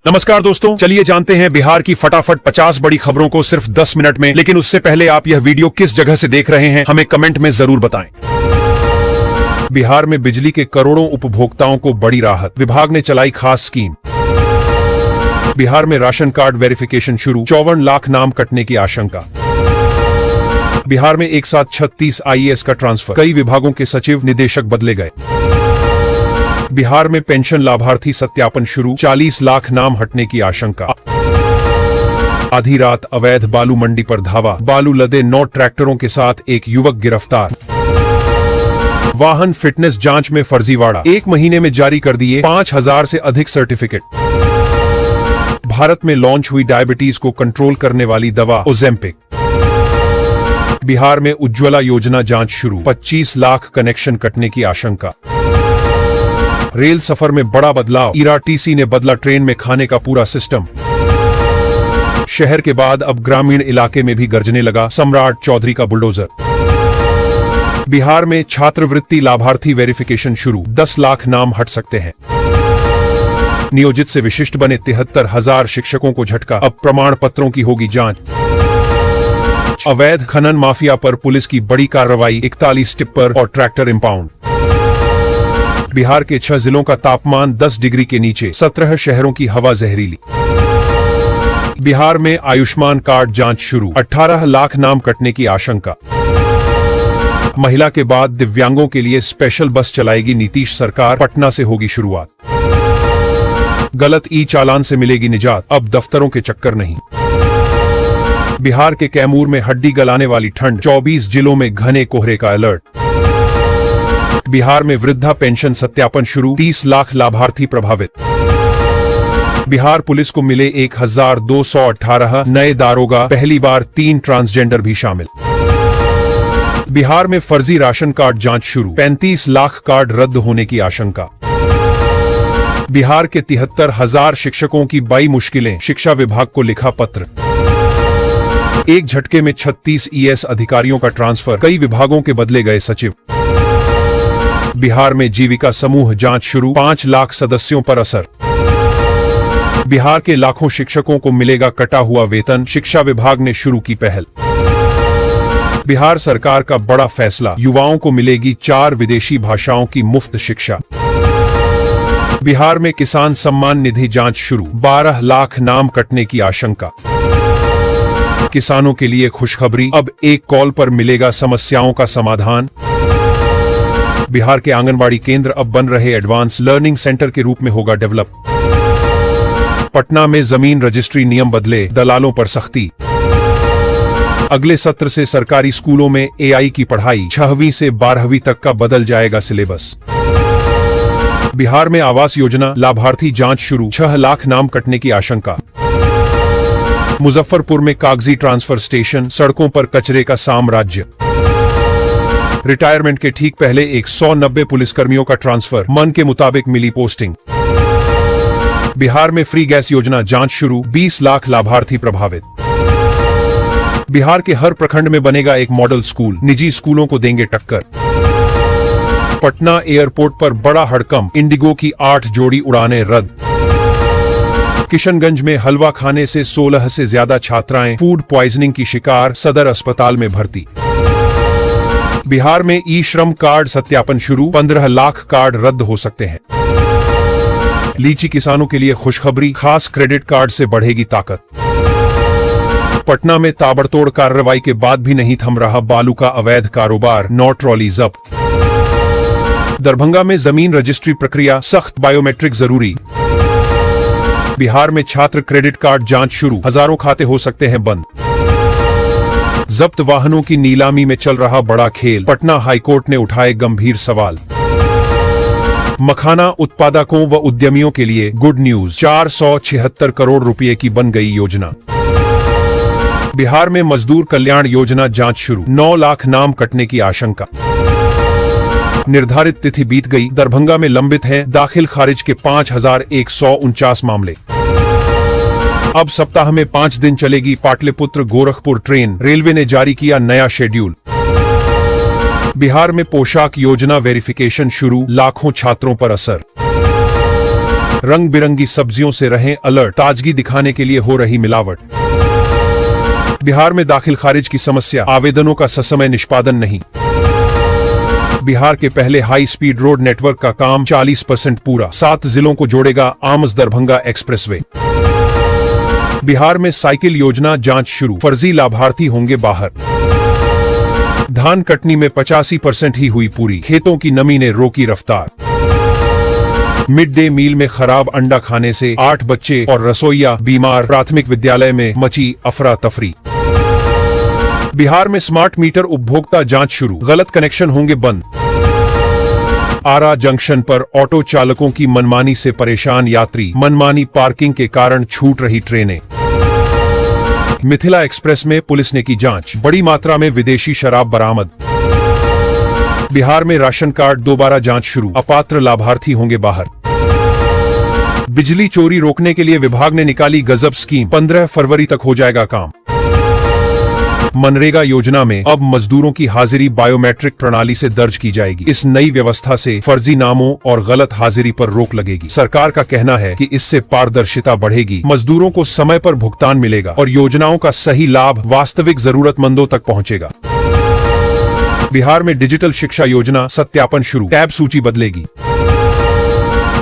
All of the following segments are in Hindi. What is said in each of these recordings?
नमस्कार दोस्तों, चलिए जानते हैं बिहार की फटाफट 50 बड़ी खबरों को सिर्फ 10 मिनट में। लेकिन उससे पहले आप यह वीडियो किस जगह से देख रहे हैं हमें कमेंट में जरूर बताएं। बिहार में बिजली के करोड़ों उपभोक्ताओं को बड़ी राहत, विभाग ने चलाई खास स्कीम। बिहार में राशन कार्ड वेरिफिकेशन शुरू, 54 लाख नाम कटने की आशंका। बिहार में एक साथ 36 आईएएस का ट्रांसफर, कई विभागों के सचिव निदेशक बदले गए। बिहार में पेंशन लाभार्थी सत्यापन शुरू, 40 लाख नाम हटने की आशंका। आधी रात अवैध बालू मंडी पर धावा, बालू लदे 9 ट्रैक्टरों के साथ एक युवक गिरफ्तार। वाहन फिटनेस जांच में फर्जीवाड़ा, 1 महीने में जारी कर दिए 5000 से अधिक सर्टिफिकेट। भारत में लॉन्च हुई डायबिटीज को कंट्रोल करने वाली दवा ओजेम्पिक। बिहार में उज्ज्वला योजना जांच शुरू, 25 लाख कनेक्शन कटने की आशंका। रेल सफर में बड़ा बदलाव, ईआरटीसी ने बदला ट्रेन में खाने का पूरा सिस्टम। शहर के बाद अब ग्रामीण इलाके में भी गरजने लगा सम्राट चौधरी का बुलडोजर। बिहार में छात्रवृत्ति लाभार्थी वेरिफिकेशन शुरू, 10 लाख नाम हट सकते हैं। नियोजित से विशिष्ट बने 73,000 शिक्षकों को झटका, अब प्रमाण पत्रों की होगी जांच। अवैध खनन माफिया पर पुलिस की बड़ी कार्रवाई, 41 टिप्पर और ट्रैक्टर इंपाउंड। बिहार के 6 जिलों का तापमान 10 डिग्री के नीचे, 17 शहरों की हवा जहरीली। बिहार में आयुष्मान कार्ड जांच शुरू, 18 लाख नाम कटने की आशंका। महिला के बाद दिव्यांगों के लिए स्पेशल बस चलाएगी नीतीश सरकार, पटना से होगी शुरुआत। गलत ई चालान से मिलेगी निजात, अब दफ्तरों के चक्कर नहीं। बिहार के कैमूर में हड्डी गलाने वाली ठंड, 24 जिलों में घने कोहरे का अलर्ट। बिहार में वृद्धा पेंशन सत्यापन शुरू, 30 लाख लाभार्थी प्रभावित। बिहार पुलिस को मिले 1218 नए दारोगा, पहली बार 3 ट्रांसजेंडर भी शामिल। बिहार में फर्जी राशन कार्ड जांच शुरू, 35 लाख कार्ड रद्द होने की आशंका। बिहार के 73,000 शिक्षकों की बड़ी मुश्किलें, शिक्षा विभाग को लिखा पत्र। एक झटके में 36 ईएस अधिकारियों का ट्रांसफर, कई विभागों के बदले गए सचिव। बिहार में जीविका समूह जांच शुरू, 5 लाख सदस्यों पर असर। बिहार के लाखों शिक्षकों को मिलेगा कटा हुआ वेतन, शिक्षा विभाग ने शुरू की पहल। बिहार सरकार का बड़ा फैसला, युवाओं को मिलेगी 4 विदेशी भाषाओं की मुफ्त शिक्षा। बिहार में किसान सम्मान निधि जांच शुरू, 12 लाख नाम कटने की आशंका। किसानों के लिए खुशखबरी, अब एक कॉल पर मिलेगा समस्याओं का समाधान। बिहार के आंगनबाड़ी केंद्र अब बन रहे एडवांस लर्निंग सेंटर के रूप में होगा डेवलप। पटना में जमीन रजिस्ट्री नियम बदले, दलालों पर सख्ती। अगले सत्र से सरकारी स्कूलों में एआई की पढ़ाई, 6वीं से 12वीं तक का बदल जाएगा सिलेबस। बिहार में आवास योजना लाभार्थी जांच शुरू, 6 लाख नाम कटने की आशंका। मुजफ्फरपुर में कागजी ट्रांसफर स्टेशन, सड़कों पर कचरे का साम्राज्य। रिटायरमेंट के ठीक पहले 190 पुलिसकर्मियों का ट्रांसफर, मन के मुताबिक मिली पोस्टिंग। बिहार में फ्री गैस योजना जांच शुरू, 20 लाख लाभार्थी प्रभावित। बिहार के हर प्रखंड में बनेगा एक मॉडल स्कूल, निजी स्कूलों को देंगे टक्कर। पटना एयरपोर्ट पर बड़ा हड़कंप, इंडिगो की 8 जोड़ी उड़ानें रद्द। किशनगंज में हलवा खाने से 16 से ज्यादा छात्राएं फूड प्वाइजनिंग की शिकार, सदर अस्पताल में भर्ती। बिहार में ई श्रम कार्ड सत्यापन शुरू, 15 लाख कार्ड रद्द हो सकते हैं। लीची किसानों के लिए खुशखबरी, खास क्रेडिट कार्ड से बढ़ेगी ताकत। पटना में ताबड़तोड़ कार्रवाई के बाद भी नहीं थम रहा बालू का अवैध कारोबार, 9 ट्रॉली जब्त। दरभंगा में जमीन रजिस्ट्री प्रक्रिया सख्त, बायोमेट्रिक जरूरी। बिहार में छात्र क्रेडिट कार्ड जांच शुरू, हजारों खाते हो सकते हैं बंद। जब्त वाहनों की नीलामी में चल रहा बड़ा खेल, पटना हाईकोर्ट ने उठाए गंभीर सवाल। मखाना उत्पादकों व उद्यमियों के लिए गुड न्यूज, 476 करोड़ रुपए की बन गई योजना। बिहार में मजदूर कल्याण योजना जांच शुरू, 9 लाख नाम कटने की आशंका। निर्धारित तिथि बीत गई, दरभंगा में लंबित हैं दाखिल खारिज के 5149 मामले। अब सप्ताह में 5 दिन चलेगी पाटलिपुत्र गोरखपुर ट्रेन, रेलवे ने जारी किया नया शेड्यूल। बिहार में पोशाक योजना वेरिफिकेशन शुरू, लाखों छात्रों पर असर। रंग बिरंगी सब्जियों से रहें अलर्ट, ताजगी दिखाने के लिए हो रही मिलावट। बिहार में दाखिल खारिज की समस्या, आवेदनों का ससमय निष्पादन नहीं। बिहार के पहले हाई स्पीड रोड नेटवर्क का काम 40% पूरा, 7 जिलों को जोड़ेगा आमस दरभंगा एक्सप्रेसवे। बिहार में साइकिल योजना जांच शुरू, फर्जी लाभार्थी होंगे बाहर। धान कटनी में 85% ही हुई पूरी, खेतों की नमी ने रोकी रफ्तार। मिड डे मील में खराब अंडा खाने से 8 बच्चे और रसोइया बीमार, प्राथमिक विद्यालय में मची अफरा तफरी। बिहार में स्मार्ट मीटर उपभोक्ता जांच शुरू, गलत कनेक्शन होंगे बंद। आरा जंक्शन पर ऑटो चालकों की मनमानी से परेशान यात्री, मनमानी पार्किंग के कारण छूट रही ट्रेनें। मिथिला एक्सप्रेस में पुलिस ने की जांच, बड़ी मात्रा में विदेशी शराब बरामद। बिहार में राशन कार्ड दोबारा जांच शुरू, अपात्र लाभार्थी होंगे बाहर। बिजली चोरी रोकने के लिए विभाग ने निकाली गजब स्कीम, 15 फरवरी तक हो जाएगा काम। मनरेगा योजना में अब मजदूरों की हाजिरी बायोमेट्रिक प्रणाली से दर्ज की जाएगी। इस नई व्यवस्था से फर्जी नामों और गलत हाजिरी पर रोक लगेगी। सरकार का कहना है कि इससे पारदर्शिता बढ़ेगी, मजदूरों को समय पर भुगतान मिलेगा और योजनाओं का सही लाभ वास्तविक जरूरतमंदों तक पहुंचेगा। बिहार में डिजिटल शिक्षा योजना सत्यापन शुरू, टैब सूची बदलेगी।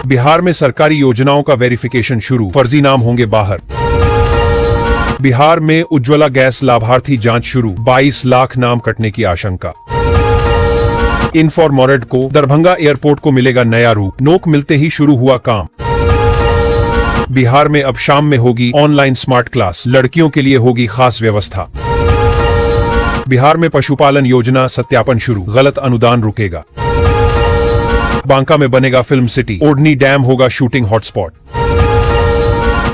बिहार में सरकारी योजनाओं का वेरिफिकेशन शुरू, फर्जी नाम होंगे बाहर। बिहार में उज्ज्वला गैस लाभार्थी जांच शुरू, 22 लाख नाम कटने की आशंका। इनफॉरमोरेड को दरभंगा एयरपोर्ट को मिलेगा नया रूप, नोक मिलते ही शुरू हुआ काम। बिहार में अब शाम में होगी ऑनलाइन स्मार्ट क्लास, लड़कियों के लिए होगी खास व्यवस्था। बिहार में पशुपालन योजना सत्यापन शुरू, गलत अनुदान रुकेगा। बांका में बनेगा फिल्म सिटी, ओढ़नी डैम होगा शूटिंग हॉटस्पॉट।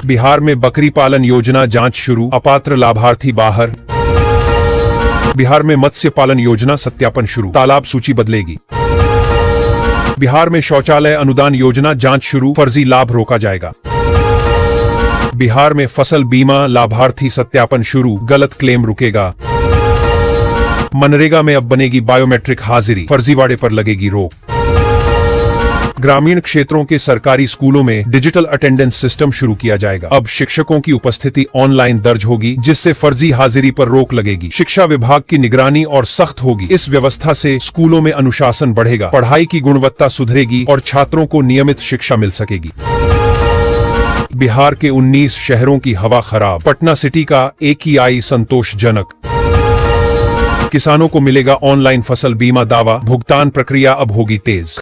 बिहार में बकरी पालन योजना जांच शुरू, अपात्र लाभार्थी बाहर। बिहार में मत्स्य पालन योजना सत्यापन शुरू, तालाब सूची बदलेगी। बिहार में शौचालय अनुदान योजना जांच शुरू, फर्जी लाभ रोका जाएगा। बिहार में फसल बीमा लाभार्थी सत्यापन शुरू, गलत क्लेम रुकेगा। मनरेगा में अब बनेगी बायोमेट्रिक हाजिरी, फर्जीवाड़े पर लगेगी रोक। ग्रामीण क्षेत्रों के सरकारी स्कूलों में डिजिटल अटेंडेंस सिस्टम शुरू किया जाएगा। अब शिक्षकों की उपस्थिति ऑनलाइन दर्ज होगी, जिससे फर्जी हाजिरी पर रोक लगेगी। शिक्षा विभाग की निगरानी और सख्त होगी। इस व्यवस्था से स्कूलों में अनुशासन बढ़ेगा, पढ़ाई की गुणवत्ता सुधरेगी और छात्रों को नियमित शिक्षा मिल सकेगी। बिहार के 19 शहरों की हवा खराब, पटना सिटी का AQI संतोषजनक। किसानों को मिलेगा ऑनलाइन फसल बीमा दावा, भुगतान प्रक्रिया अब होगी तेज।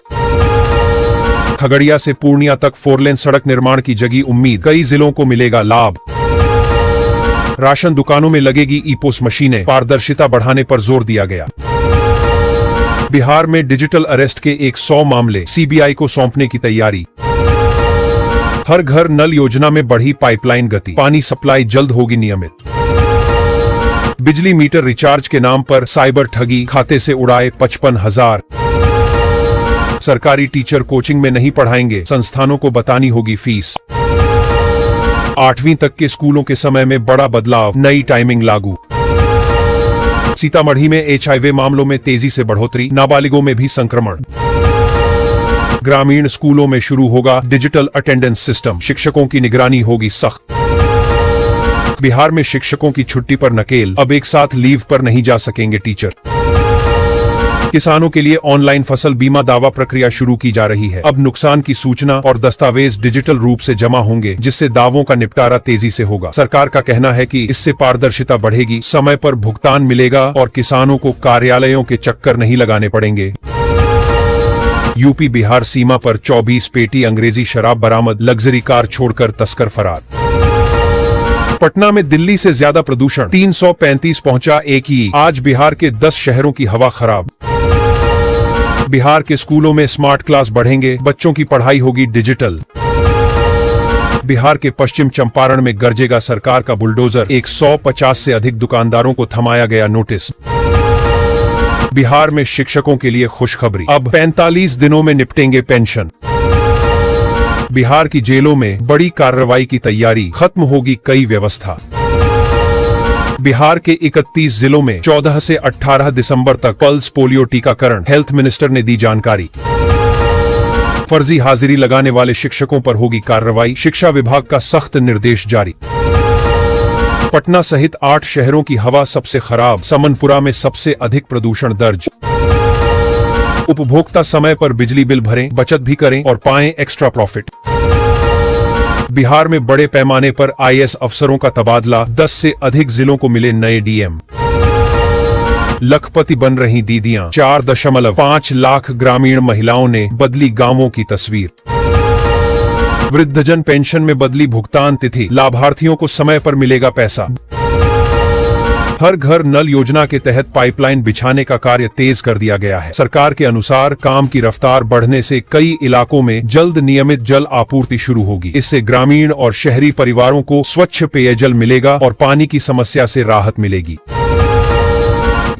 खगड़िया से पूर्णिया तक 4 लेन सड़क निर्माण की जगी उम्मीद, कई जिलों को मिलेगा लाभ। राशन दुकानों में लगेगी ईपोस मशीनें, पारदर्शिता बढ़ाने पर जोर दिया गया। बिहार में डिजिटल अरेस्ट के 100 मामले, CBI को सौंपने की तैयारी। हर घर नल योजना में बढ़ी पाइपलाइन गति, पानी सप्लाई जल्द होगी नियमित। बिजली मीटर रिचार्ज के नाम पर साइबर ठगी, खाते से उड़ाए 55,000। सरकारी टीचर कोचिंग में नहीं पढ़ाएंगे, संस्थानों को बतानी होगी फीस। 8वीं तक के स्कूलों के समय में बड़ा बदलाव, नई टाइमिंग लागू। सीतामढ़ी में HIV मामलों में तेजी से बढ़ोतरी, नाबालिगों में भी संक्रमण। ग्रामीण स्कूलों में शुरू होगा डिजिटल अटेंडेंस सिस्टम, शिक्षकों की निगरानी होगी सख्त। बिहार में शिक्षकों की छुट्टी पर नकेल, अब एक साथ लीव पर नहीं जा सकेंगे टीचर। किसानों के लिए ऑनलाइन फसल बीमा दावा प्रक्रिया शुरू की जा रही है। अब नुकसान की सूचना और दस्तावेज डिजिटल रूप से जमा होंगे, जिससे दावों का निपटारा तेजी से होगा। सरकार का कहना है कि इससे पारदर्शिता बढ़ेगी, समय पर भुगतान मिलेगा और किसानों को कार्यालयों के चक्कर नहीं लगाने पड़ेंगे। यूपी बिहार सीमा पर 24 पेटी अंग्रेजी शराब बरामद, लग्जरी कार छोड़कर तस्कर फरार। पटना में दिल्ली से ज्यादा प्रदूषण, 335 पहुंचा AQI। आज बिहार के 10 शहरों की हवा खराब। बिहार के स्कूलों में स्मार्ट क्लास बढ़ेंगे, बच्चों की पढ़ाई होगी डिजिटल। बिहार के पश्चिम चंपारण में गरजेगा सरकार का बुलडोजर, 150 से अधिक दुकानदारों को थमाया गया नोटिस। बिहार में शिक्षकों के लिए खुशखबरी, अब 45 दिनों में निपटेंगे पेंशन। बिहार की जेलों में बड़ी कार्रवाई की तैयारी, खत्म होगी कई व्यवस्था। बिहार के 31 जिलों में 14 से 18 दिसंबर तक पल्स पोलियो टीकाकरण, हेल्थ मिनिस्टर ने दी जानकारी। फर्जी हाजिरी लगाने वाले शिक्षकों पर होगी कार्रवाई, शिक्षा विभाग का सख्त निर्देश जारी। पटना सहित 8 शहरों की हवा सबसे खराब, समनपुरा में सबसे अधिक प्रदूषण दर्ज। उपभोक्ता समय पर बिजली बिल भरें, बचत भी करें और पाएं एक्स्ट्रा प्रॉफिट। बिहार में बड़े पैमाने पर आईएएस अफसरों का तबादला, 10 से अधिक जिलों को मिले नए डीएम। लखपति बन रही दीदियां, 4.5 लाख ग्रामीण महिलाओं ने बदली गांवों की तस्वीर। वृद्धजन पेंशन में बदली भुगतान तिथि, लाभार्थियों को समय पर मिलेगा पैसा। हर घर नल योजना के तहत पाइपलाइन बिछाने का कार्य तेज कर दिया गया है। सरकार के अनुसार काम की रफ्तार बढ़ने से कई इलाकों में जल्द नियमित जल आपूर्ति शुरू होगी। इससे ग्रामीण और शहरी परिवारों को स्वच्छ पेयजल मिलेगा और पानी की समस्या से राहत मिलेगी।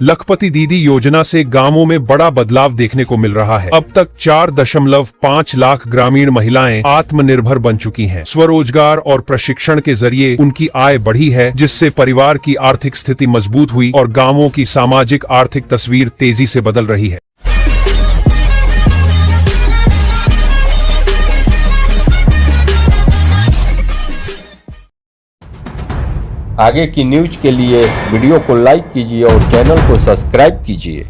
लखपति दीदी योजना से गांवों में बड़ा बदलाव देखने को मिल रहा है। अब तक 4.5 लाख ग्रामीण महिलाएं आत्मनिर्भर बन चुकी हैं। स्वरोजगार और प्रशिक्षण के जरिए उनकी आय बढ़ी है, जिससे परिवार की आर्थिक स्थिति मजबूत हुई और गांवों की सामाजिक आर्थिक तस्वीर तेजी से बदल रही है। आगे की न्यूज के लिए वीडियो को लाइक कीजिए और चैनल को सब्सक्राइब कीजिए।